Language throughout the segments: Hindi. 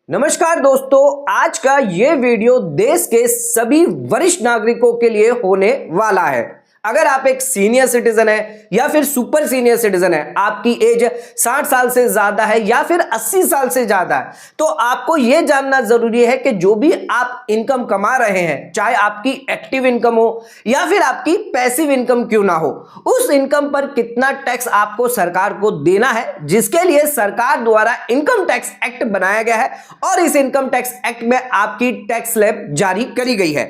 नमस्कार दोस्तों, आज का ये वीडियो देश के सभी वरिष्ठ नागरिकों के लिए होने वाला है। अगर आप एक सीनियर सिटीजन है या फिर सुपर सीनियर सिटीजन है, आपकी एज 60 साल से ज्यादा है या फिर 80 साल से ज्यादा है, तो आपको यह जानना जरूरी है कि जो भी आप इनकम कमा रहे हैं, चाहे आपकी एक्टिव इनकम हो या फिर आपकी पैसिव इनकम क्यों ना हो, उस इनकम पर कितना टैक्स आपको सरकार को देना है, जिसके लिए सरकार द्वारा इनकम टैक्स एक्ट बनाया गया है और इस इनकम टैक्स एक्ट में आपकी टैक्स स्लैब जारी करी गई है।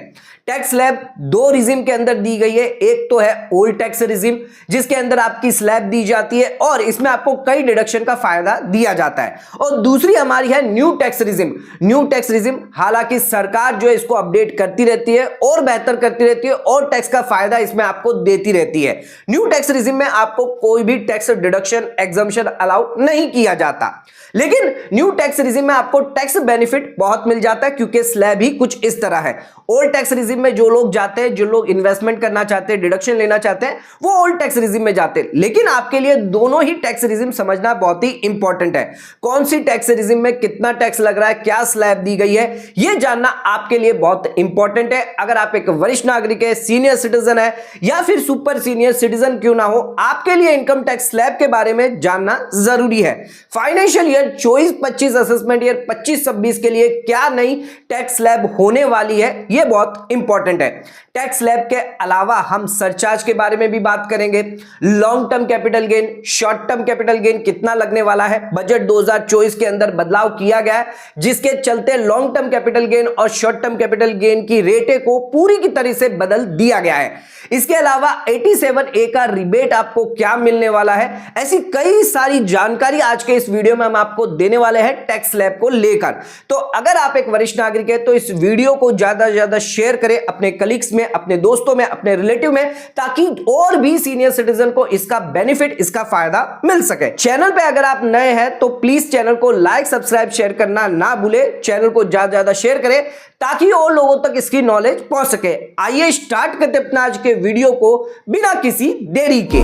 टैक्स स्लैब दो रिजिम के अंदर दी गई है। एक तो है ओल्ड टैक्स रिजिम, जिसके अंदर आपकी स्लैब दी जाती है और इसमें आपको कई डिडक्शन का फायदा दिया जाता है, और दूसरी हमारी है new tax regime. New tax regime हालांकि सरकार जो है इसको अपडेट करती रहती है और बेहतर करती रहती है और टैक्स का फायदा इसमें आपको देती रहती है। न्यू टैक्स रिजिम में आपको कोई भी टैक्स डिडक्शन एग्जम्पशन अलाउ नहीं किया जाता, लेकिन न्यू टैक्स रिजिम में आपको टैक्स बेनिफिट बहुत मिल जाता है, क्योंकि स्लैब ही कुछ इस तरह है। ओल्ड टैक्स रिजिम में जो लोग जाते हैं, जो लोग इन्वेस्टमेंट करना चाहते हैं, डिडक्शन लेना चाहते हैं, वो ओल्ड टैक्स रिजिम में जाते हैं। लेकिन आपके लिए दोनों ही टैक्स रिजिम समझना बहुत ही इंपॉर्टेंट है। कौन सी टैक्स रिजिम में कितना टैक्स लग रहा है, क्या स्लैब दी गई है, यह जानना आपके लिए बहुत इंपॉर्टेंट है। अगर आप एक वरिष्ठ नागरिक है, सीनियर सिटीजन है या फिर सुपर सीनियर सिटीजन क्यों ना हो, आपके लिए इनकम टैक्स स्लैब के बारे में जानना जरूरी है। फाइनेंशियल ईयर 24-25 असेसमेंट ईयर 25-26 के लिए क्या नई टैक्स स्लैब होने वाली है, यह बहुत इंपॉर्टेंट है। टैक्स स्लैब के अलावा हम सरचार्ज के बारे में भी बात करेंगे। Long term capital gain, short term capital gain कितना लगने वाला है। बजट 2024 के अंदर बदलाव किया गया है, जिसके चलते लॉन्ग टर्म कैपिटल गेन और शॉर्ट टर्म कैपिटल गेन की रेटें को पूरी की तरह से बदल दिया गया है। इसके अलावा 87A का रिबेट आपको क्या मिलने वाला है, ऐसी कई सारी जानकारी आज के इस वीडियो में हम आपको देने वाले हैं टैक्स स्लैब को लेकर। तो अगर आप एक वरिष्ठ नागरिक है तो इस वीडियो को ज्यादा से ज्यादा शेयर करें अपने कलीग्स में, अपने दोस्तों में, अपने रिलेटिव में, ताकि और भी सीनियर सिटीजन को इसका बेनिफिट, इसका फायदा मिल सके। चैनल पे अगर आप नए हैं तो प्लीज चैनल को लाइक, सब्सक्राइब, शेयर करना ना भूले। चैनल को ज्यादा से ज्यादा शेयर करें ताकि और लोगों तक इसकी नॉलेज पहुंच सके। आइए स्टार्ट करते अपना आज के वीडियो को बिना किसी देरी के।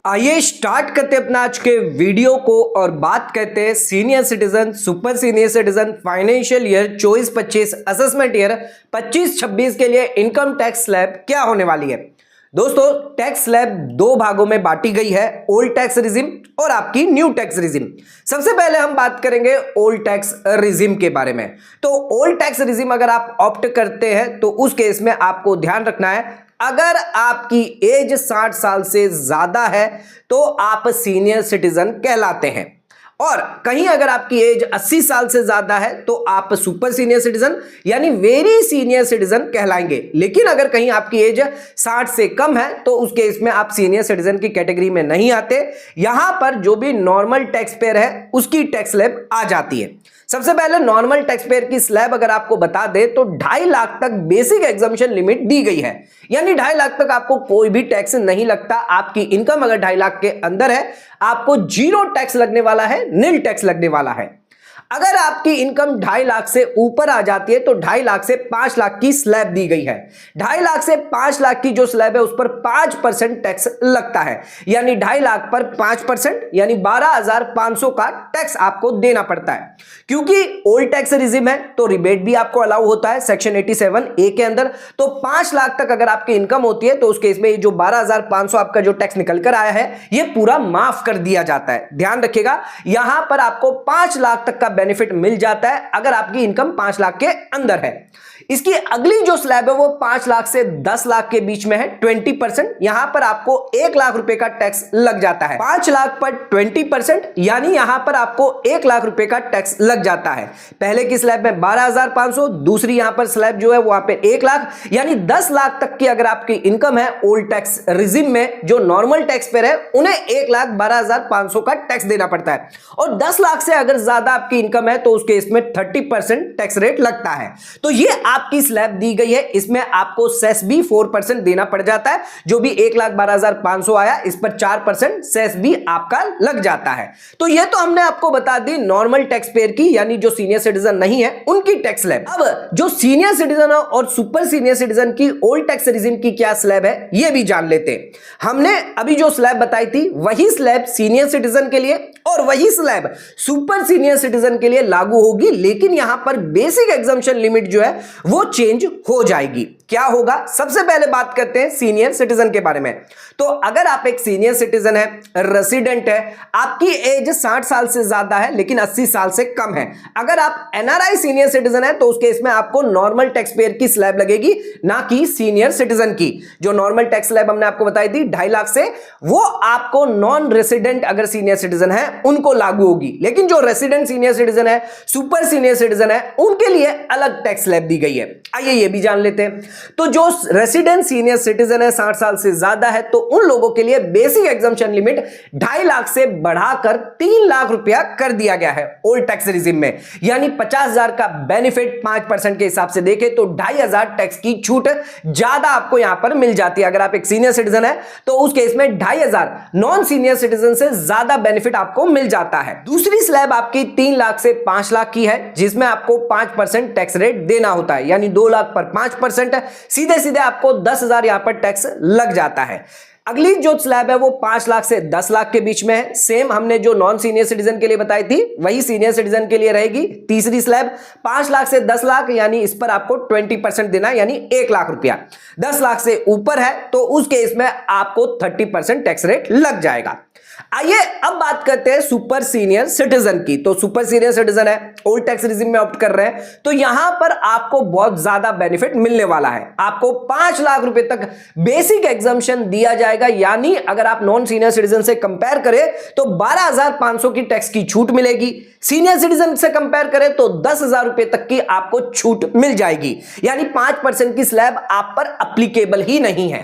आइए स्टार्ट करते अपना आज के वीडियो को और बात करते हैं senior citizen, super senior citizen, financial year 24-25 assessment year 25-26 के लिए इनकम टैक्स स्लैब क्या होने वाली है। दोस्तों, टैक्स स्लैब दो भागों में बांटी गई है, ओल्ड टैक्स रिजिम और आपकी न्यू टैक्स रिजिम। सबसे पहले हम बात करेंगे ओल्ड टैक्स रिजिम के बारे में। तो ओल्ड टैक्स रिजिम अगर आप ऑप्ट करते हैं तो उस केस में आपको ध्यान रखना है, अगर आपकी एज 60 साल से ज्यादा है तो आप सीनियर सिटीजन कहलाते हैं, और कहीं अगर आपकी एज 80 साल से ज्यादा है तो आप सुपर सीनियर सिटीजन यानी वेरी सीनियर सिटीजन कहलाएंगे। लेकिन अगर कहीं आपकी एज 60 से कम है तो उस केस में आप सीनियर सिटीजन की कैटेगरी में नहीं आते। यहां पर जो भी नॉर्मल टैक्स पेयर है उसकी टैक्स स्लैब आ जाती है। सबसे पहले नॉर्मल टैक्स पेयर की स्लैब अगर आपको बता दे तो 2.5 लाख तक बेसिक एग्जम्पशन लिमिट दी गई है, यानी 2.5 लाख तक आपको कोई भी टैक्स नहीं लगता। आपकी इनकम अगर 2.5 लाख के अंदर है आपको जीरो टैक्स लगने वाला है, नील टैक्स लगने वाला है। अगर आपकी इनकम 2.5 लाख से ऊपर आ जाती है तो 2.5 लाख से 5 लाख की स्लैब दी गई है। 2.5 लाख से 5 लाख की जो स्लैब है उस पर 5% टैक्स लगता है, यानी 2.5 लाख पर 5% यानी 12,500 का टैक्स आपको देना पड़ता है। क्योंकि ओल्ड टैक्स रिजिम है तो रिबेट भी आपको अलाउ होता है सेक्शन 87A के अंदर। तो 5 लाख तक अगर आपकी इनकम होती है तो उस केस में जो 12,500 आपका जो टैक्स निकल कर आया है ये पूरा माफ कर दिया जाता है। ध्यान रखिएगा, यहां पर आपको 5 लाख तक का बेनिफिट मिल जाता है अगर आपकी इनकम 5 लाख के अंदर है। इसकी अगली जो स्लैब है वो 5 लाख से 10 लाख के बीच में है, 20%। यहां पर आपको 1 लाख रुपए का टैक्स लग जाता है। 5 लाख पर 20% यानी यहां पर आपको 1 लाख रुपए का टैक्स लग जाता है। पहले की स्लैब में 12,500, दूसरी यहां पर स्लैब जो है वहां पे 1 लाख, यानी 10 लाख तक की अगर आपकी इनकम है ओल्ड टैक्स रिजिम में, जो नॉर्मल टैक्स पेयर है उन्हें 1,12,500 का टैक्स देना पड़ता है। और 10 लाख से अगर ज्यादा आपकी इनकम है तो उसके इसमें 30% टैक्स रेट लगता है। तो ये आपकी स्लैब दी गई है, इसमें आपको सेस भी 4% देना पड़ जाता है। जो भी 1,12,500 आया इस पर 4% सेस भी आपका लग जाता है। तो ये तो हमने आपको बता दी नॉर्मल टैक्स पेयर की, यानी जो सीनियर सिटीजन नहीं है उनकी टैक्स स्लैब। अब जो सीनियर सिटीजन और सुपर सीनियर सिटीजन की ओल्ड टैक्स रिजिम की क्या स्लैब है ये भी जान लेते हैं। हमने अभी जो स्लैब बताई थी वही स्लैब सीनियर सिटीजन के लिए और वही स्लैब सुपर सीनियर सिटीजन के लिए लागू होगी, लेकिन यहां पर बेसिक एग्जम्पशन लिमिट जो है वो चेंज हो जाएगी। क्या होगा? सबसे पहले बात करते हैं सीनियर सिटीजन के बारे में। तो अगर आप एक सीनियर सिटीजन है, रेसिडेंट है, आपकी एज 60 साल से ज्यादा है लेकिन 80 साल से कम है, अगर आप एनआरआई सीनियर सिटीजन है तो उस केस में आपको नॉर्मल टैक्स पेयर की स्लैब लगेगी, ना कि सीनियर सिटीजन की। जो नॉर्मल टैक्स स्लैब हमने आपको बताई थी 2.5 लाख से, वो आपको नॉन रेसिडेंट अगर सीनियर सिटीजन है उनको लागू होगी। लेकिन जो रेसिडेंट सीनियर सिटीजन है, सुपर सीनियर सिटीजन है, उनके लिए अलग टैक्स स्लैब दी गई है। आइए ये भी जान लेते हैं। तो जो रेसिडेंट सीनियर सिटीजन है, 60 साल से ज्यादा है, तो उन लोगों के लिए बेसिक एग्जम्पशन लिमिट 2.5 लाख से बढ़ाकर 3 लाख रुपया कर दिया गया है ओल्ड टैक्स रिजिम में। यानी 50,000 का बेनिफिट 5% के हिसाब से देखें तो 2,500 टैक्स की छूट ज्यादा आपको यहां पर मिल जाती है। अगर आप एक सीनियर सिटीजन है तो उस केस में 2,500 नॉन सीनियर सिटीजन से ज्यादा बेनिफिट आपको मिल जाता है। दूसरी स्लैब आपकी 3 लाख से 5 लाख की है, जिसमें आपको 5% टैक्स रेट देना होता है। यानी 2 लाख पर 5%, सीधे सीधे आपको 10,000 यहां पर टैक्स लग जाता है। अगली जो स्लैब है वो 5 लाख से 10 लाख के बीच में है। सेम हमने जो नॉन सीनियर सिटीजन के लिए बताई थी वही सीनियर सिटीजन के लिए रहेगी। तीसरी स्लैब 5 लाख से 10 लाख, यानी इस पर आपको 20% देना है, यानी 1 लाख रुपया। 10 लाख से ऊपर है तो उस केस में आपको 30% टैक्स रेट लग जाएगा। आइए अब बात करते हैं सुपर सीनियर सिटीजन की। तो सुपर सीनियर सिटीजन है, ओल्ड टैक्स रिजिम में ऑप्ट कर रहे हैं, तो यहां पर आपको बहुत ज्यादा बेनिफिट मिलने वाला है। आपको 5 लाख रुपए तक बेसिक एग्जम्पशन दिया जाएगा। यानी अगर आप नॉन सीनियर सिटीजन से कंपेयर करें तो 12,500 की टैक्स की छूट मिलेगी। सीनियर सिटीजन से कंपेयर करें तो 10,000 रुपए तक की आपको छूट मिल जाएगी। यानी 5% की स्लैब आप पर एप्लीकेबल ही नहीं है।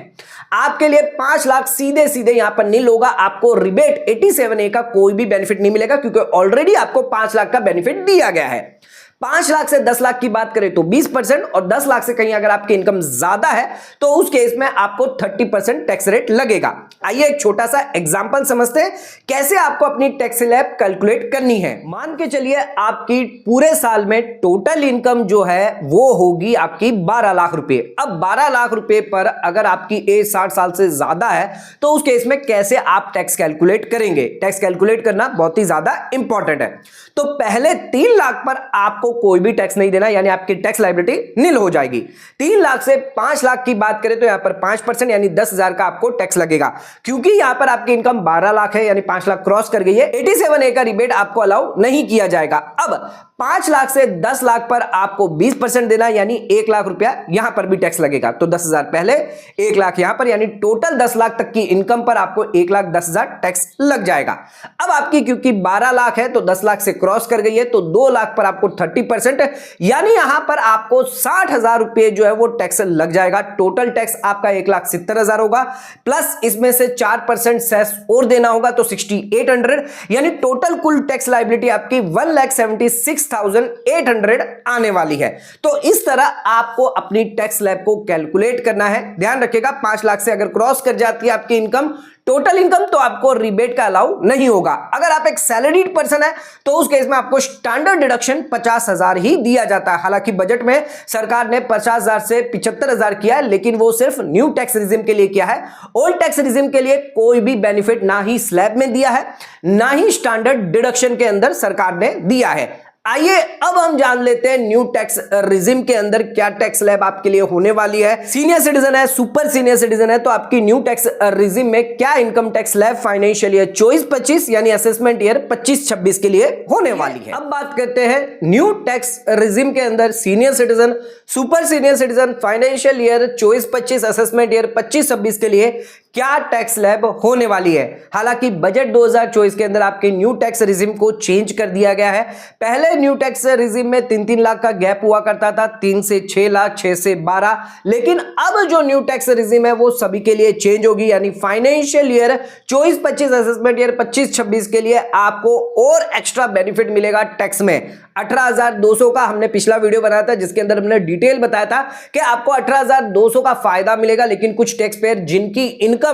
आपके लिए 5 लाख सीधे सीधे यहां पर नील होगा। आपको रिबेट 87A का कोई भी बेनिफिट नहीं मिलेगा, क्योंकि ऑलरेडी आपको 5 लाख का बेनिफिट दिया गया है। 5 लाख से 10 लाख की बात करें तो 20%, और 10 लाख से कहीं अगर आपकी इनकम ज्यादा है तो उस केस में आपको 30% टैक्स रेट लगेगा। आइए एक छोटा सा एग्जांपल समझते हैं कैसे आपको अपनी टैक्स स्लैब कैलकुलेट करनी है। मान के चलिए आपकी पूरे साल में टोटल इनकम जो है वो होगी आपकी 12 लाख रुपए। अब 12 लाख रुपए पर अगर आपकी एज 60 साल से ज्यादा है तो उस केस में कैसे आप टैक्स कैलकुलेट करेंगे? टैक्स कैलकुलेट करना बहुत ही ज्यादा इंपॉर्टेंट है। तो पहले 3 लाख पर आपको कोई भी टैक्स नहीं देना, यानी आपकी टैक्स लायबिलिटी नील हो जाएगी। 3 लाख से 5 लाख की बात करें तो यहां पर 5% यानी 10,000 का आपको टैक्स लगेगा, क्योंकि यहां पर आपकी इनकम 12 लाख है, यानी 5 लाख क्रॉस कर गई है। 87A का रिबेट आपको अलाउ नहीं किया जाएगा। अब 5 लाख से 10 लाख पर आपको 20% देना, यानी 1 लाख रुपया यहां पर भी टैक्स लगेगा। तो 10,000 पहले, 1 लाख यहां पर, यानी टोटल 10 लाख तक की इनकम पर आपको 1,10,000 टैक्स लग जाएगा। अब आपकी क्योंकि 12 लाख है तो 10 लाख से क्रॉस कर गई है, तो 2 लाख पर आपको 30%, यानी यहां पर आपको 60,000 रुपए जो है वो टैक्स लग जाएगा। टोटल टैक्स आपका 1,70,000 होगा, प्लस इसमें से 4% सेस और देना होगा तो 6,800, यानी टोटल कुल टैक्स लायबिलिटी आपकी 1,76,800 आने वाली है। तो इस तरह आपको अपनी टैक्स स्लैब को कैलकुलेट करना है। ध्यान रखिएगा 5 लाख से अगर क्रॉस कर जाती है आपकी इनकम, टोटल इनकम, तो आपको रिबेट का अलाउ नहीं होगा। अगर आप एक सैलरीड पर्सन है तो उस केस में आपको स्टैंडर्ड डिडक्शन 50,000 ही दिया जाता है। हालांकि बजट में सरकार ने 50,000 से 75,000 किया है, लेकिन वो सिर्फ न्यू टैक्स रिजिम के लिए किया है। ओल्ड टैक्स रिजिम के लिए कोई भी बेनिफिट ना ही स्लैब में दिया है, ना ही स्टैंडर्ड डिडक्शन के अंदर सरकार ने दिया है। आइए अब हम जान लेते हैं न्यू टैक्स रिजिम के अंदर क्या टैक्स स्लैब आपके लिए होने वाली है। सीनियर सिटीजन है, सुपर सीनियर सिटीजन है, तो आपकी न्यू टैक्स रिजिम में क्या income tax slab financial year 24-25 यानी असेसमेंट ईयर 25-26 के लिए होने वाली है। अब बात करते हैं न्यू टैक्स रिजिम के अंदर senior citizen, super senior citizen, financial year 24-25, assessment year 25-26 के लिए क्या टैक्स स्लैब होने वाली है। हालांकि बजट 2024 के अंदर आपके न्यू टैक्स रिजिम को चेंज कर दिया गया है। पहले न्यू टैक्स रिजिम में 3-3 लाख का गैप हुआ करता था, 3 से 6 लाख, 6 से 12, लेकिन अब जो न्यू टैक्स रिजिम है वो सभी के लिए चेंज होगी। यानी फाइनेंशियल ईयर 24-25 असेसमेंट ईयर 25-26 के लिए आपको और एक्स्ट्रा बेनिफिट मिलेगा टैक्स में। 18,200 का हमने पिछला वीडियो बनाया था जिसके अंदर हमने डिटेल बताया था कि आपको 18,200 का फायदा मिलेगा, लेकिन कुछ टैक्स पेयर जिनकी इनकम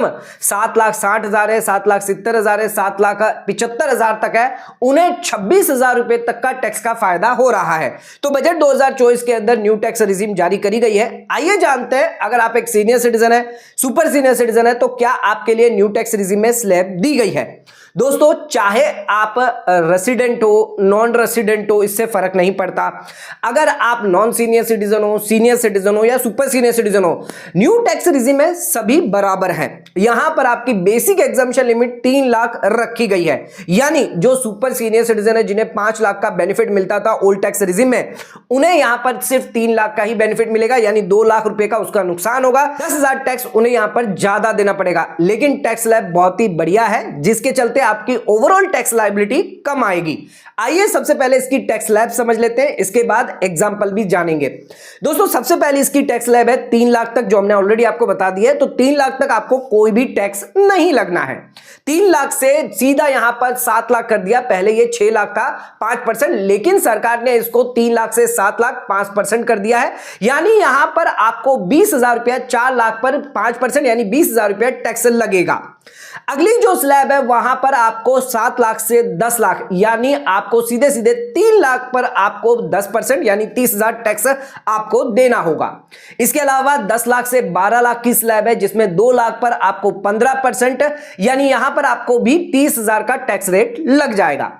7,60,000 है, 7,70,000 है, 7,75,000 तक है, उन्हें 26,000 रुपए तक का टैक्स का फायदा हो रहा है। तो बजट 2024 के अंदर न्यू टैक्स रिजिम जारी करी गई है। आइए जानते हैं, अगर आप एक सीनियर सिटीजन है, सुपर सीनियर सिटीजन है, तो क्या आपके लिए न्यू टैक्स रिजिम में स्लैब दी गई है। दोस्तों, चाहे आप रेसिडेंट हो, नॉन रेसिडेंट हो, इससे फर्क नहीं पड़ता। अगर आप नॉन सीनियर सिटीजन हो, सीनियर सिटीजन हो या सुपर सीनियर सिटीजन हो, न्यू टैक्स रिजिम में सभी बराबर हैं। यहां पर आपकी बेसिक एग्जम्पशन लिमिट 3 लाख रखी गई है। यानी जो सुपर सीनियर सिटीजन है जिन्हें 5 लाख का बेनिफिट मिलता था ओल्ड टैक्स रिजिम में, उन्हें यहां पर सिर्फ 3 लाख का ही बेनिफिट मिलेगा, यानी 2 लाख रुपए का उसका नुकसान होगा। 10,000 टैक्स उन्हें यहां पर ज्यादा देना पड़ेगा। लेकिन टैक्स स्लैब बहुत ही बढ़िया है, जिसके चलते आपकी ओवरऑल टैक्स लायबिलिटी कम आएगी। आइए सबसे पहले इसकी टैक्स स्लैब समझ लेते हैं, इसके बाद एग्जांपल भी जानेंगे। दोस्तों, सबसे पहले इसकी टैक्स स्लैब है 3 लाख तक, जो हमने ऑलरेडी आपको बता दिया है। तो 3 लाख तक आपको कोई भी टैक्स नहीं लगना है। 3 लाख से सीधा यहां पर 7 लाख कर दिया। पहले ये 6 लाख था 5%, लेकिन सरकार ने इसको 3 लाख से 7 लाख 5% कर दिया है। यानी यहां पर आपको 20,000 रुपया, 4 लाख पर 5% यानी 20,000 रुपया टैक्स लगेगा। अगली जो स्लैब है वहां पर आपको 7 लाख से 10 लाख, यानी आपको सीधे सीधे 3 लाख पर आपको 10% यानी 30,000 टैक्स आपको देना होगा। इसके अलावा 10 लाख से 12 लाख की स्लैब है, जिसमें 2 लाख पर आपको 15%, यानी यहां पर आपको भी 30,000 का टैक्स रेट लग जाएगा।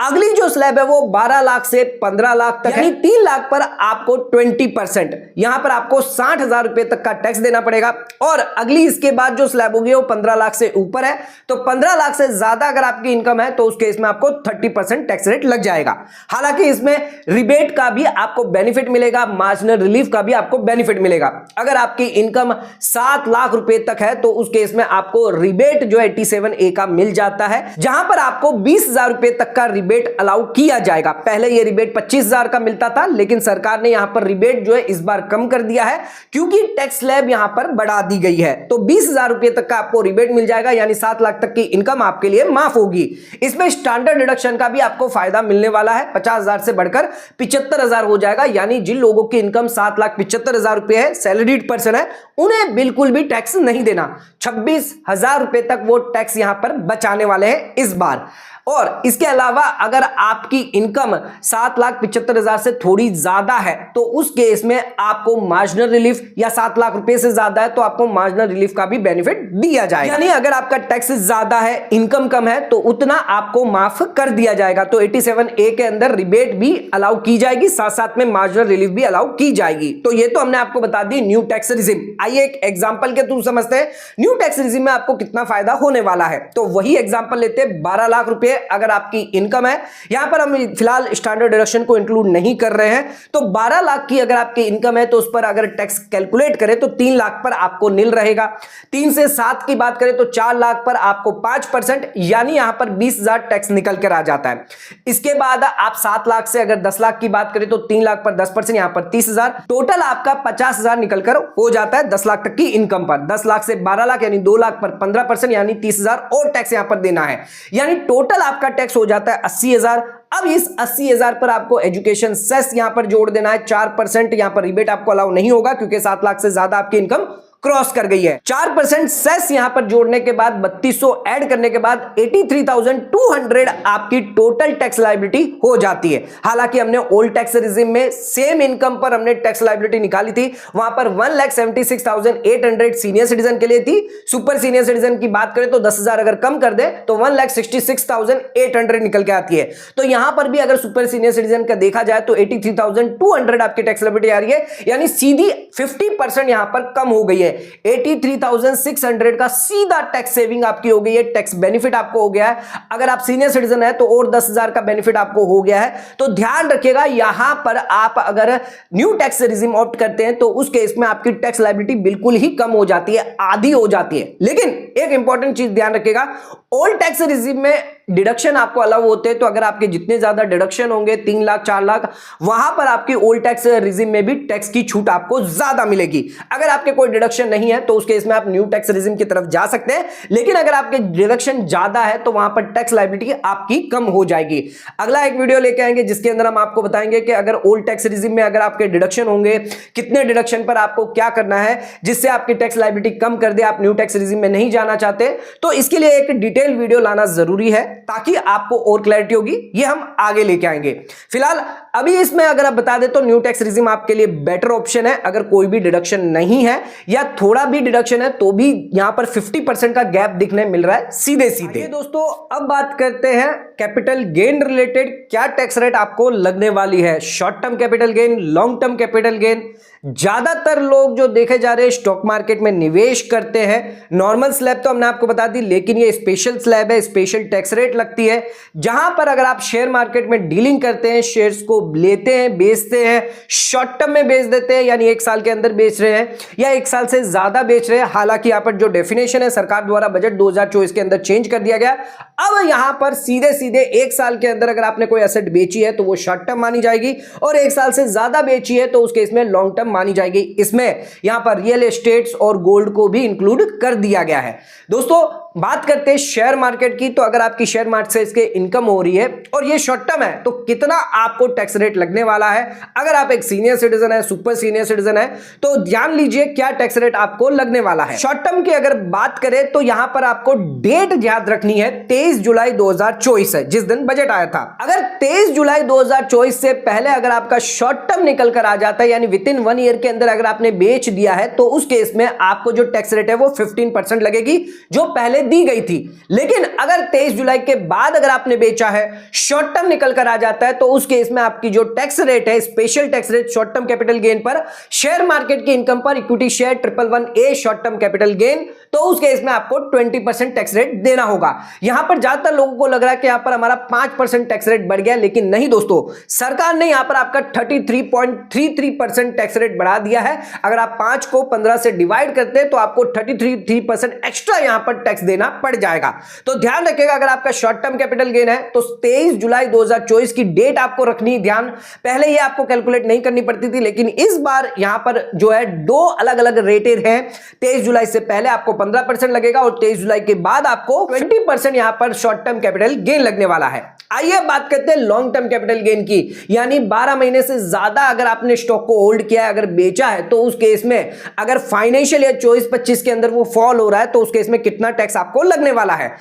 अगली जो स्लैब है वो 12 लाख से 15 लाख तक, यानी 3 लाख पर आपको 20%, यहां पर आपको 60,000 रुपए तक का टैक्स देना पड़ेगा। और अगली इसके बाद जो स्लैब होगी वो 15 लाख से ऊपर है। तो 15 लाख से ज्यादा अगर आपकी इनकम है तो उस केस में आपको 30% टैक्स रेट लग जाएगा। हालांकि इसमें रिबेट का भी आपको बेनिफिट मिलेगा, मार्जिनल रिलीफ का भी आपको बेनिफिट मिलेगा। अगर आपकी इनकम 7 लाख रुपए तक है तो उस केस में आपको रिबेट जो 87A का मिल जाता है, जहां पर आपको 20,000 रुपए तक का रिबेट अलाउ किया जाएगा। पहले यह रिबेट 25,000 का मिलता था, लेकिन सरकार ने यहां पर रिबेट जो है इस बार कम कर दिया है, क्योंकि टैक्स स्लैब यहां पर बढ़ा दी गई है। तो 20,000 रुपए तक का आपको रिबेट मिल जाएगा, यानी 7 लाख तक की इनकम आपके लिए माफ होगी। इसमें स्टैंडर्ड डिडक्शन का भी आपको फायदा मिलने वाला है, 50,000 से बढ़कर 75,000 हो जाएगा। यानी जिन लोगों की इनकम 7,75,000 रुपए है, सैलरीड पर्सन है, उन्हें बिल्कुल भी टैक्स नहीं देना। 26,000 रुपए तक वो टैक्स यहां पर बचाने वाले हैं इस बार। और इसके अलावा अगर आपकी इनकम 7,75,000 से थोड़ी ज्यादा है तो उस केस में आपको मार्जिनल रिलीफ, या 7 लाख रुपए से ज्यादा है तो आपको मार्जिनल रिलीफ का भी बेनिफिट दिया जाएगा। यानी अगर आपका टैक्स ज्यादा है, इनकम कम है, तो उतना आपको माफ कर दिया जाएगा। तो 87A के अंदर रिबेट भी अलाउ की जाएगी, साथ साथ में मार्जिनल रिलीफ भी अलाउ की जाएगी। तो ये तो हमने आपको बता दी न्यू टैक्स रिजिम। आइए एक एग्जांपल के थ्रू समझते हैं न्यू टैक्स रिजिम में आपको कितना फायदा होने वाला है। तो वही एग्जांपल लेते हैं। 12 लाख रुपए अगर आपकी इनकम है, यहां पर हम फिलहाल स्टैंडर्ड डिडक्शन को इंक्लूड नहीं कर रहे हैं, तो 12 लाख की अगर आपकी इनकम है तो उस पर अगर टैक्स कैलकुलेट करें तो 3 लाख पर आपको नील रहेगा। 3 से 7 की बात करें तो 4 लाख पर आपको 5%, यानी यहां पर 20,000 टैक्स निकल कर आ जाता है। इसके बाद आप 7 लाख से अगर 10 लाख की बात करें तो 3 लाख पर 10%, यहां पर 30,000, टोटल आपका 50,000 निकलकर हो जाता है 10 लाख तक की इनकम पर। 10 लाख से 12 लाख यानी 2 लाख पर 15%, यानी 30,000 और टैक्स यहां पर देना है, यानी टोटल आपका टैक्स हो जाता है 80,000। अब इस 80,000 पर आपको एजुकेशन सेस यहां पर जोड़ देना है 4%। यहां पर रिबेट आपको अलाउ नहीं होगा क्योंकि 7 लाख से ज्यादा आपकी इनकम क्रॉस कर गई है। 4% सेस यहां पर जोड़ने के बाद 3200 ऐड करने के बाद 83,200 आपकी टोटल टैक्स लायबिलिटी हो जाती है। हालांकि हमने ओल्ड टैक्स रिजिम में सेम इनकम पर हमने टैक्स लायबिलिटी निकाली थी, वहां पर 1,76,800 सीनियर सिटीजन के लिए थी। सुपर सीनियर सिटीजन की बात करें तो 10,000 अगर कम कर दे तो 1,66,800 निकल के आती है। तो यहां पर भी अगर सुपर सीनियर सिटीजन का देखा जाए तो 83,200 आपकी टैक्स लायबिलिटी आ रही है, यानी सीधी 50% यहां पर कम हो गई है। है 83,600 का सीधा टैक्स सेविंग आपकी हो गई है, टैक्स बेनिफिट आपको हो गया है। अगर आप सीनियर सिटीजन है तो और 10,000 का बेनिफिट आपको हो गया है। तो ध्यान रखिएगा, यहां पर आप अगर न्यू टैक्स रिजिम ऑप्ट करते हैं तो उस केस में आपकी टैक्स लायबिलिटी बिल्कुल ही कम हो जाती है, आधी हो जाती है। लेकिन एक इंपॉर्टेंट चीज ध्यान रखिएगा, ओल्ड टैक्स रिजिम में डिडक्शन आपको अलाउ होते हैं। तो अगर आपके जितने ज्यादा डिडक्शन होंगे 3 लाख 4 लाख, वहां पर आपकी ओल्ड टैक्स रिजिम में भी टैक्स की छूट आपको ज्यादा मिलेगी। अगर आपके कोई डिडक्शन नहीं है तो उस केस में आप न्यू टैक्स रिजिम की तरफ जा सकते हैं। लेकिन अगर आपके डिडक्शन ज्यादा है तो वहां पर टैक्स लायबिलिटी आपकी कम हो जाएगी। अगला एक वीडियो लेके आएंगे जिसके अंदर हम आपको बताएंगे कि अगर ओल्ड टैक्स रिजिम में अगर आपके डिडक्शन होंगे, कितने डिडक्शन पर आपको क्या करना है जिससे आपकी टैक्स लायबिलिटी कम कर दे, आप न्यू टैक्स रिजिम में नहीं जाना चाहते। तो इसके लिए एक डिटेल वीडियो लाना जरूरी है ताकि आपको और क्लैरिटी होगी, ये हम आगे लेके आएंगे। फिलहाल अभी इसमें अगर आप बता दे तो न्यू टैक्स रिजिम आपके लिए बेटर ऑप्शन है। अगर कोई भी डिडक्शन नहीं है या थोड़ा भी डिडक्शन है तो भी यहां पर 50% का गैप दिखने मिल रहा है सीधे सीधे। दोस्तों अब बात करते हैं कैपिटल गेन रिलेटेड, क्या टैक्स रेट आपको लगने वाली है। Short term capital gain, long term capital gain, ज्यादातर लोग जो देखे जा रहे हैं स्टॉक मार्केट में निवेश करते हैं। नॉर्मल स्लैब तो हमने आपको बता दी, लेकिन ये स्पेशल स्लैब है, स्पेशल टैक्स रेट लगती है। जहां पर अगर आप शेयर मार्केट में डीलिंग करते हैं, शेयर्स को लेते हैं, बेचते हैं, शॉर्ट टर्म में बेच देते हैं, यानी 1 साल के अंदर बेच रहे हैं या 1 साल से ज्यादा बेच रहे हैं। हालांकि यहां पर जो डेफिनेशन है सरकार द्वारा बजट 2024 के अंदर चेंज कर दिया गया। अब यहां पर सीधे सीधे 1 साल के अंदर अगर आपने कोई एसेट बेची है तो वो शॉर्ट टर्म मानी जाएगी, और 1 साल से ज्यादा बेची है तो उस केस में लॉन्ग टर्म मानी जाएगी। इसमें यहां पर रियल एस्टेट्स और गोल्ड को भी इंक्लूड कर दिया गया है। दोस्तों बात करते हैं शेयर मार्केट की, तो अगर आपकी शेयर मार्केट से इसके इनकम हो रही है और ये शॉर्ट टर्म है तो कितना आपको टैक्स रेट लगने वाला है। अगर आप एक सीनियर सिटीजन है, सुपर सीनियर सिटीजन है, तो ध्यान लीजिए क्या टैक्स रेट आपको लगने वाला है। शॉर्ट टर्म की अगर बात करें तो यहां पर आपको डेट याद रखनी है, 23 जुलाई 2024 है जिस दिन बजट आया था। अगर 23 जुलाई 2024 से पहले अगर आपका शॉर्ट टर्म निकल कर आ जाता है, यानी विद इन 1 ईयर के अंदर अगर आपने बेच दिया है, तो उस केस में आपको जो टैक्स रेट है वो 15% लगेगी जो पहले दी गई थी। लेकिन अगर 23 जुलाई के बाद अगर आपने बेचा है, शॉर्ट टर्म निकल कर आ जाता है, तो उस केस में आपकी जो टैक्स रेट है, special tax rate short term capital gain पर, शेयर मार्केट की इनकम पर, equity share 111A short term capital gain, तो उस केस में आपको 20% टैक्स रेट देना होगा। यहां पर ज्यादातर लोगों को लग रहा है कि यहां पर हमारा 5% टैक्स रेट बढ़ गया, लेकिन नहीं दोस्तों, सरकार ने यहां पर आपका 33.33% टैक्स रेट बढ़ा दिया है। अगर आप 5 को 15 से डिवाइड करते हैं तो आपको 33% एक्स्ट्रा यहां पर टैक्स देना पड़ जाएगा। तो ध्यान रखिएगा, अगर आपका शॉर्ट टर्म कैपिटल गेन है तो 23 जुलाई 2024 की डेट आपको रखनी है ध्यान। पहले ये आपको कैलकुलेट नहीं करनी पड़ती थी, लेकिन इस बार यहां पर जो है 2 अलग अलग रेटेड हैं। 23 जुलाई से पहले आपको 15% लगेगा और 23 जुलाई के बाद आपको 20% यहां पर शॉर्ट टर्म कैपिटल गेन लगने वाला है। आइए बात करते हैं लॉन्ग टर्म कैपिटल गेन की, यानी 12 महीने से ज्यादा अगर आपने स्टॉक को होल्ड किया है, अगर बेचा है, तो उस केस में अगर फाइनेंशियल ईयर 24-25 के अंदर वो फॉल हो रहा है तो उस केस में कितना टैक्स आपको लगने वाला है।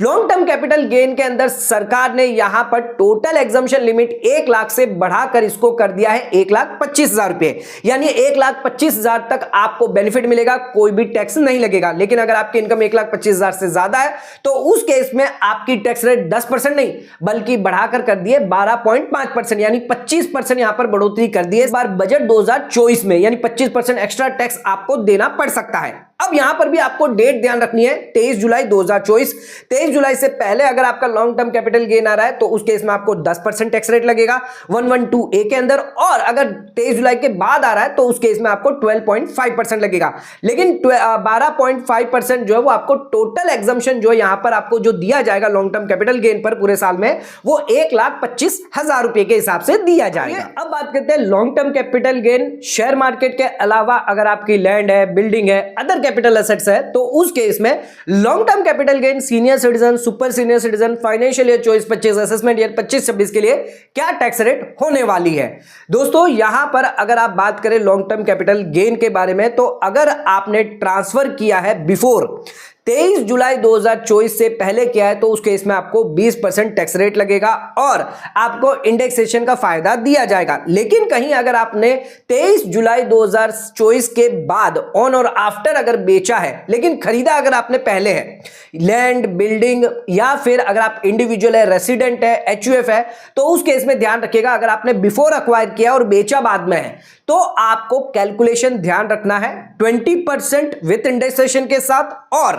लॉन्ग टर्म कैपिटल गेन के अंदर सरकार ने यहां पर टोटल एग्जम्पशन लिमिट 1 लाख से बढ़ाकर इसको कर दिया है 1,25,000 रुपए, यानी 1,25,000 तक आपको बेनिफिट मिलेगा, कोई भी टैक्स नहीं लगेगा। लेकिन अगर आपकी इनकम 1,25,000 से ज्यादा है तो उस केस में आपकी टैक्स रेट 10% नहीं बल्कि बढ़ाकर कर दिए 12.5%, यानी 25% यहां पर बढ़ोतरी कर दी है इस बार बजट 2024 में, यानी 25% एक्स्ट्रा टैक्स आपको देना पड़ सकता है। अब यहां पर भी आपको डेट ध्यान रखनी है, 23 जुलाई 2024। 23 जुलाई से पहले अगर आपका लॉन्ग टर्म कैपिटल गेन आ रहा है तो उस केस में आपको 10% टैक्स रेट लगेगा 112A के अंदर, और अगर 23 जुलाई के बाद आ रहा है तो उस केस में आपको 12.5% लगेगा। लेकिन 12.5% जो है वो आपको टोटल एग्जम्पशन जो है यहां पर आपको जो दिया जाएगा लॉन्ग टर्म कैपिटल गेन पर पूरे साल में, वो 1,25,000 रुपए के हिसाब से दिया जाएगा। अब बात करते हैं long term capital gain share market के अलावा अगर आपकी लैंड है, बिल्डिंग है, अदर कैपिटल एसेट्स है, तो उस केस में long term capital gain senior citizen, super senior citizen, financial year 24-25, assessment year 25-26 के लिए क्या टैक्स रेट होने वाली है। दोस्तों यहां पर अगर आप बात करें लॉन्ग टर्म कैपिटल गेन के बारे में, तो अगर आपने ट्रांसफर किया है बिफोर 23 जुलाई 2024 से पहले किया है तो उस केस में आपको 20% टैक्स रेट लगेगा और आपको इंडेक्सेशन का फायदा दिया जाएगा। लेकिन कहीं अगर आपने 23 जुलाई 2024 के बाद ऑन और आफ्टर अगर बेचा है, लेकिन खरीदा अगर आपने पहले है, लैंड, बिल्डिंग, या फिर अगर आप इंडिविजुअल है, रेसिडेंट है, HUF है, तो उस केस में ध्यान रखिएगा, अगर आपने बिफोर अक्वायर किया और बेचा बाद में है तो आपको कैलकुलेशन ध्यान रखना है 20% विथ इंडेक्सेशन के साथ और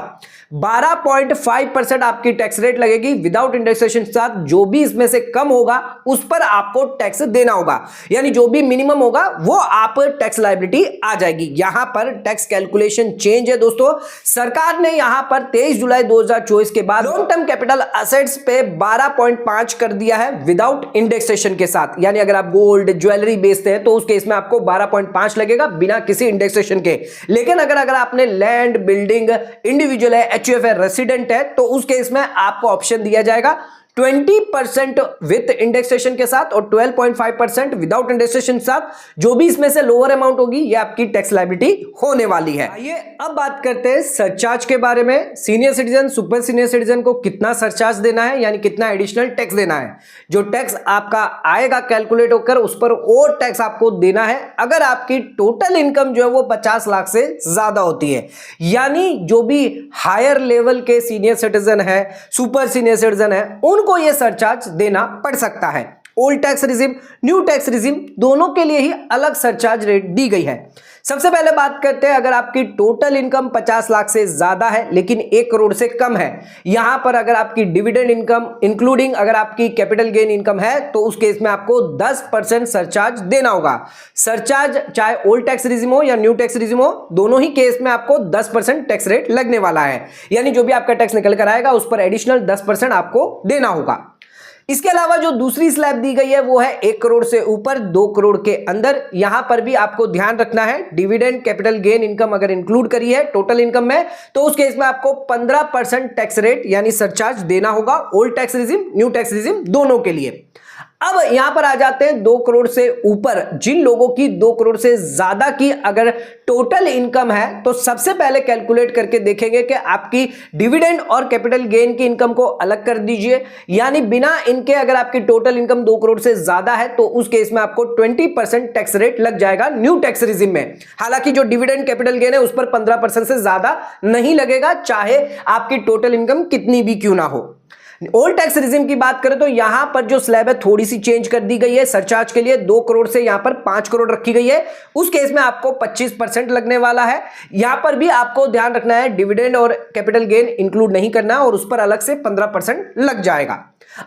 12.5% आपकी टैक्स रेट लगेगी विदाउट इंडेक्सेशन के साथ। जो भी इसमें से कम होगा उस पर आपको टैक्स देना होगा, यानी जो भी मिनिमम होगा वो आप टैक्स लायबिलिटी आ जाएगी। यहां पर टैक्स कैलकुलेशन चेंज है दोस्तों। सरकार ने यहां पर 23 जुलाई 2024 के बाद लॉन्ग टर्म कैपिटल असेट्स पे 12.5 कर दिया है विदाउट इंडेक्सेशन के साथ, यानी अगर आप गोल्ड ज्वेलरी बेचते हैं तो उस केस में आपको 12.5 लगेगा बिना किसी इंडेक्सेशन के। लेकिन अगर आपने लैंड, बिल्डिंग, इंडिविजुअल है, एचयूएफ है, रेसिडेंट है, तो उस केस में आपको ऑप्शन दिया जाएगा 20% विथ इंडेक्सेशन के साथ और 12.5% विदाउट इंडेक्सेशन के साथ। जो भी इसमें से लोअर अमाउंट होगी ये आपकी टैक्स लायबिलिटी होने वाली है। आइए अब बात करते हैं सरचार्ज के बारे में। Senior citizen, super senior citizen को कितना सरचार्ज देना है, यानी कितना एडिशनल टैक्स देना है। जो टैक्स आपका आएगा कैलकुलेट होकर उस पर और टैक्स आपको देना है अगर आपकी टोटल इनकम जो है वो 50 लाख से ज्यादा होती है। यानी जो भी हायर लेवल के सीनियर सिटीजन है, सुपर सीनियर सिटीजन है, को यह सरचार्ज देना पड़ सकता है। Old tax regime, new tax regime दोनों के लिए ही अलग सरचार्ज रेट दी गई है। सबसे पहले बात करते हैं अगर आपकी टोटल इनकम 50 लाख से ज्यादा है लेकिन 1 करोड़ से कम है। यहां पर अगर आपकी डिविडेंड इनकम इंक्लूडिंग अगर आपकी कैपिटल गेन इनकम है तो उस केस में आपको 10% सरचार्ज देना होगा। सरचार्ज चाहे ओल्ड टैक्स रिजिम हो या न्यू टैक्स रिजिम हो, दोनों ही केस में आपको 10% टैक्स रेट लगने वाला है। यानी जो भी आपका टैक्स निकल कर आएगा उस पर एडिशनल 10% आपको देना होगा। इसके अलावा जो दूसरी स्लैब दी गई है वो है 1 करोड़ से ऊपर 2 करोड़ के अंदर। यहां पर भी आपको ध्यान रखना है डिविडेंड, कैपिटल गेन इनकम अगर इंक्लूड करी है टोटल इनकम में तो उस केस में आपको 15% टैक्स रेट यानी सरचार्ज देना होगा। Old tax regime, new tax regime दोनों के लिए। अब यहां पर आ जाते हैं 2 करोड़ से ऊपर। जिन लोगों की 2 करोड़ से ज्यादा की अगर टोटल इनकम है तो सबसे पहले कैलकुलेट करके देखेंगे कि आपकी डिविडेंड और कैपिटल गेन की इनकम को अलग कर दीजिए, यानी बिना इनके अगर आपकी टोटल इनकम 2 करोड़ से ज्यादा है तो उस केस में आपको 20% टैक्स रेट लग जाएगा न्यू टैक्स रिजिम में। हालांकि जो डिविडेंड कैपिटल गेन है उस पर 15% से ज्यादा नहीं लगेगा, चाहे आपकी टोटल इनकम कितनी भी क्यों ना हो। ओल्ड टैक्स रिजिम की बात करें तो यहां पर जो स्लैब है थोड़ी सी चेंज कर दी गई है। सरचार्ज के लिए 2 करोड़ से यहां पर 5 करोड़ रखी गई है। उस केस में आपको 25% लगने वाला है। यहां पर भी आपको ध्यान रखना है डिविडेंड और कैपिटल गेन इंक्लूड नहीं करना और उस पर अलग से 15% लग जाएगा।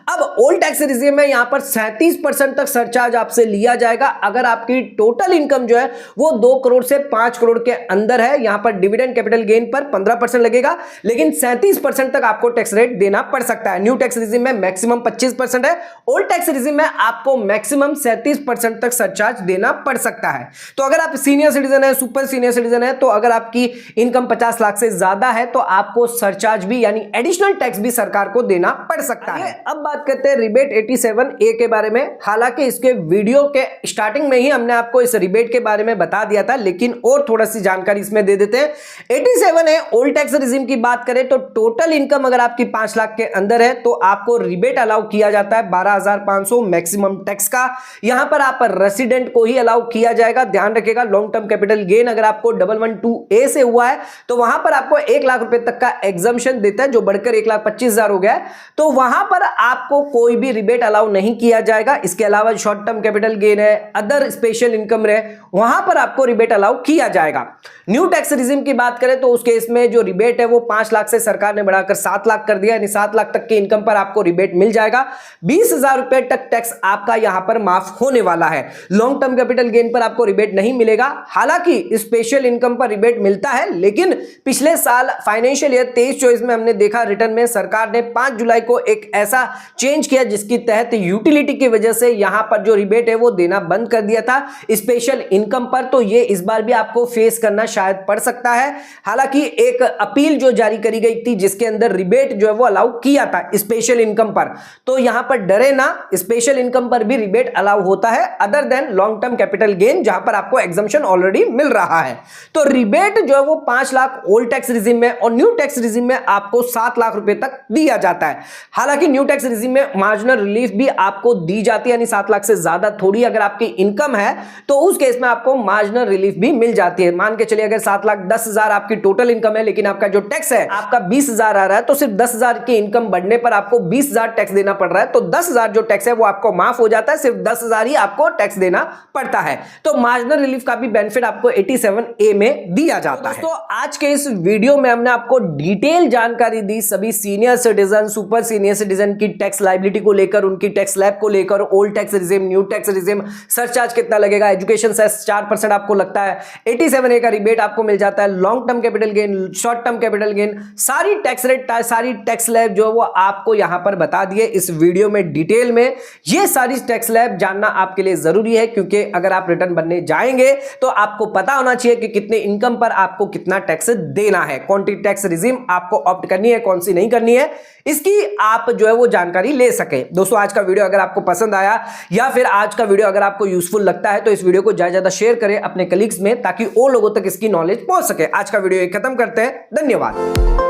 अब ओल्ड टैक्स रिजिम में यहां पर 37% तक सरचार्ज आपसे लिया जाएगा अगर आपकी टोटल इनकम जो है वो 2 करोड़ से 5 करोड़ के अंदर है। यहां पर डिविडेंड कैपिटल गेन पर 15% लगेगा लेकिन 37% तक आपको टैक्स रेट देना पड़ सकता है। न्यू टैक्स रिजिम में मैक्सिमम 25% है, ओल्ड टैक्स रिजिम में आपको मैक्सिमम 37% तक सरचार्ज देना पड़ सकता है। तो अगर आप सीनियर सिटीजन है, सुपर सीनियर सिटीजन है, तो अगर आपकी इनकम 50 लाख से ज्यादा है तो आपको सरचार्ज भी यानी एडिशनल टैक्स भी सरकार को देना पड़ सकता है। अब बात करते हैं रिबेट 87A के बारे में। हालांकि इसके वीडियो के स्टार्टिंग में ही हमने आपको इस रिबेट के बारे में बता दिया था, लेकिन और थोड़ा सी जानकारी इसमें दे देते हैं। 87A ओल्ड टैक्स रिजिम की बात करें तो टोटल इनकम अगर आपकी 5 लाख के अंदर है तो आपको रिबेट अलाउ किया जाता है 12,500 मैक्सिमम टैक्स का। यहां पर आप रेसिडेंट को ही अलाउ किया जाएगा। ध्यान रखिएगा लॉन्ग टर्म कैपिटल गेन अगर आपको 112A से हुआ है तो वहां पर आपको 1 लाख रुपए तक का एग्जम्पशन देता है, जो बढ़कर 1,25,000 हो गया है। तो वहां पर आपको कोई भी रिबेट अलाउ नहीं किया जाएगा। इसके अलावा शॉर्ट टर्म कैपिटल गेन है, अदर स्पेशल इनकम रहे, वहां पर आपको रिबेट अलाउ किया जाएगा। न्यू टैक्स रिजिम की बात करें तो उस केस में जो रिबेट है वो 5 लाख से सरकार ने बढ़ाकर 7 लाख कर दिया, यानी 7 लाख तक की इनकम पर आपको रिबेट मिल जाएगा। 20,000 रुपए तक टैक्स आपका यहां पर माफ होने वाला है। लॉन्ग टर्म कैपिटल गेन पर आपको रिबेट नहीं मिलेगा। हालांकि स्पेशल इनकम पर रिबेट मिलता है, लेकिन पिछले साल फाइनेंशियल ईयर 23-24 में हमने देखा रिटर्न में सरकार ने 5 जुलाई को एक ऐसा चेंज किया जिसके तहत यूटिलिटी की वजह से यहां पर जो रिबेट है वो देना बंद कर दिया था स्पेशल इनकम पर। तो ये इस बार भी आपको फेस करना शायद पड़ सकता है। हालांकि एक अपील जो जारी करी गई थी जिसके अंदर रिबेट जो है वो अलाउ किया था स्पेशल इनकम पर, तो यहां पर डरे ना, स्पेशल इनकम पर भी रिबेट अलाउ होता है other than long term capital gain जहां पर आपको एग्जम्पशन ऑलरेडी मिल रहा है। तो रिबेट जो है वो 5 लाख ओल्ड टैक्स रिजिम में और न्यू टैक्स रिजिम में आपको 7 लाख रुपए तक दिया जाता है। हालांकि न्यू टैक्स रिजिम में मार्जिनल रिलीफ भी आपको दी जाती है, यानी 7 लाख से ज्यादा थोड़ी अगर आपकी इनकम है तो उस केस में आपको मार्जिनल रिलीफ भी मिल जाती है। मान के चलिए अगर 7,10,000 आपकी टोटल इनकम है, लेकिन आपका जो टैक्स है आपका 20,000 आ रहा है, तो सिर्फ 10,000 की इनकम बढ़ने पर आपको 20,000 टैक्स देना पड़ रहा है, तो 10,000 जो टैक्स है वो आपको माफ हो जाता है, सिर्फ 10,000 ही आपको टैक्स देना पड़ता है। तो मार्जिनल रिलीफ का भी बेनिफिट आपको 87A में दिया जाता है। तो आज के इस वीडियो में हमने आपको डिटेल जानकारी दी सभी senior citizen, super senior citizen की टैक्स लायबिलिटी को लेकर, उनकी टैक्स स्लैब को लेकर, old tax regime, new tax regime, surcharge कितना लगेगा, एजुकेशन सेस 4% आपको लगता है, 87A का रिबेट आपको मिल जाता है, long term capital gain, short term capital gain, सारी टैक्स रेट, सारी टैक्स स्लैब जो वो आपको यहां पर बता दिए इस वीडियो में डिटेल में। ये सारी टैक्स स्लैब जानना आपके लिए जरूरी है, क्योंकि अगर आप रिटर्न बनने जाएंगे तो आपको पता होना चाहिए कि कितने इनकम पर आपको कितना टैक्स देना है, कौन सी टैक्स रिजिम आपको ऑप्ट करनी है, कौन सी नहीं करनी है, इसकी आप जो है वो जानकारी ले सके। दोस्तों आज का वीडियो अगर आपको पसंद आया या फिर आज का वीडियो अगर आपको यूजफुल लगता है तो इस वीडियो को ज्यादा ज्यादा शेयर करें अपने कलीग्स में, ताकि और लोगों तक इसकी नॉलेज पहुंच सके। आज का वीडियो खत्म करते हैं, धन्यवाद।